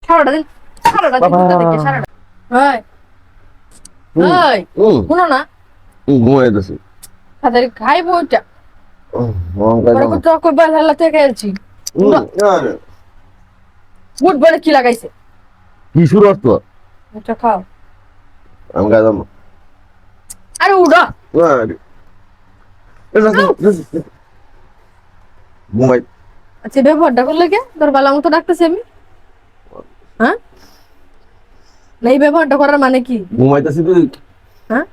সারাটা দিন ঘুরতে থেকে সারাটা হয় এই শুনো না ঘুমাইতেছি। তাদের খাইবো ওইটা পরে কি তো কই বাল হালা থেকে আলছি গুড বলে কি লাগাইছে শুরু হতো? এটা খাও আমি গাইলাম আরে উড়া ঘুমাই। আচ্ছা ব্যবহারটা করলে কে তোর বালা মতো ডাকতেছি আমি হ্যাঁ না এই ব্যবহারটা করার মানে কি ঘুমাইতেছি তুই হ্যাঁ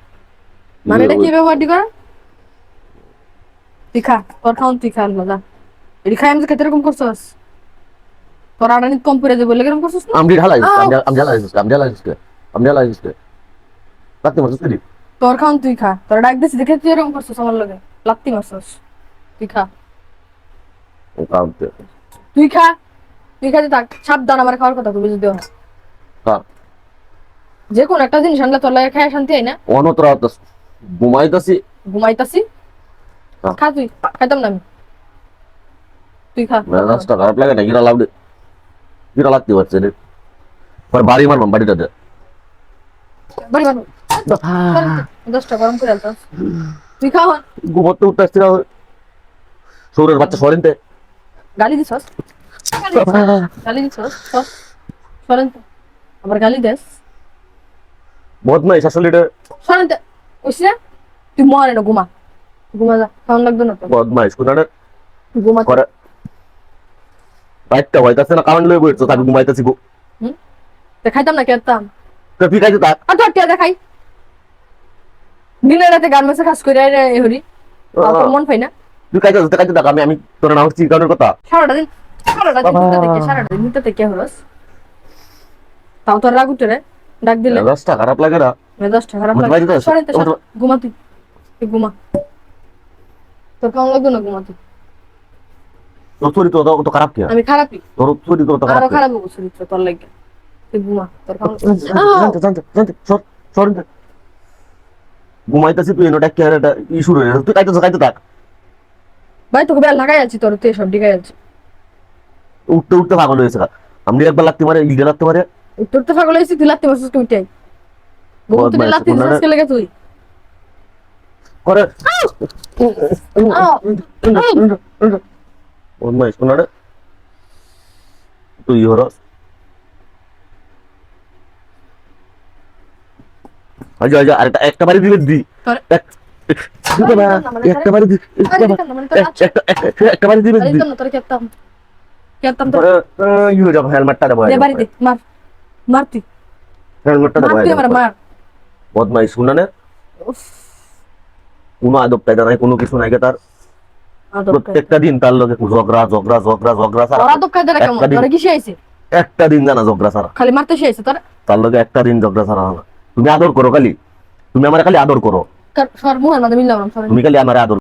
মানে এটা কি ব্যবহারটি করা তুই খা তোর খাওন তুই খা মজা এটি খাই আমি খেতে এরকম করছস তোর আড়ানি কম করে দেবো এরকম করছস না আমি ঢালাই রাখতে মারছিস তুই? তোর খাওন তুই খা তোর ডাক দিছি দেখে তুই এরকম করছস আমার লগে লাত্তি মারছস তুই খা তুই খা তুই খাতে থাক সাবধান আমার খাওয়ার কথা বুঝে দিও যে কোন একটা জিনিস আনলে তোর লাগে খায় শান্তি হয় না অনতরা ঘুমাইতেছি ঘুমাইতাছি খা তুই খাইতাম না আমি তুই খা মেজাজটা খারাপ লাগে না গিরা লাউডে গিরা লাগতে পারছে রে পর বাড়ি মারবাম বাড়িটাতে বাড়ি বানো 10টা গরম করে আলতাস তুই খা হন ঘুমোতে উঠতেছি না সৌরের বাচ্চা সরেনতে গালি দিছস গালি দিছস সরেন তো। আবার গালি দেস বদমাইশ আসলে এটা সরেন তো। কইছি না তুই মরে না ঘুমা ঘুমা যা খাওয়ান লাগবে না তো বদমাইশ কোনাটা ঘুমা করে বাইকটা হইতাছে না কারণ লই বইছো তাকে ঘুমাইতেছি গো দেখাইতাম না কেতাম তো ঠিক আছে তা আর তোর টিয়া দেখাই দিনের রাতে গার্মেন্টসে কাজ করে হরি তোর মন পাই না তুই কাইতে দেখ আমি তোর না হচ্ছি কারণের কথা সারাটা দিন সারাটা দিন নিতে থেকে হরস তাও তোর রাগ উঠে রে ডাক দিলে রাস্তা খারাপ লাগে না মেজাজটা খারাপ মত লাগে বাইরে দাও সরেন তো ঘুমা তুই ঘুমা তোর কেমন লাগবে না ঘুমা তুই তোর চরিত্র তো খারাপ কি আমি খারাপই তোর চরিত্র তো আরো খারাপ খারাপ হবো চরিত্র তোর লাগে তুই ঘুমা তোর কেমন জানতে সর ঘুমাইতেছি তুই এনোটা কি আর এটা ইস্যু রয়ে তুই কাইতে থাক ভাই তোকে বেল লাগাই আছি তোর তুই সব ডিগাই আছি উঠতে পাগল হয়েছে আমি একবার লাগতে পারে ইগে লাগতে পারে তোর তো পাগল হয়েছি তুই লাত্তি মারছিস তুই তুই লাত্তি মারছিস কে লাগে তুই করে বদমাইশ কোনাটা তুই হরস আচ্ছা আরেকটা একটা বাড়ি দিলে দি একটা বাড়ি দি একটা বাড়ি দিলে দি তোর কেতাম কেতাম তোর ইউ যাব হেলমেটটা দেবো দে বাড়ি দে মার মার তুই হেলমেটটা দেবো মার তুই আমার মার বদমাইশ কোনানে কোনো আদব কায়দা নাই কোনো কিছু নাই তার প্রত্যেকটা দিন তার লগে ঝগড়া সারা ওরা তো কায়দা কেমন তোরা কি শিখাইছে একটা দিন জানা ঝগড়া সারা খালি মারতে শিখাইছে তোরা তার লগে একটা দিন ঝগড়া সারা তুমি আদর করো খালি তুমি আমার খালি আদর করো সর মুহের মধ্যে মিললাম তুমি খালি আমার আদর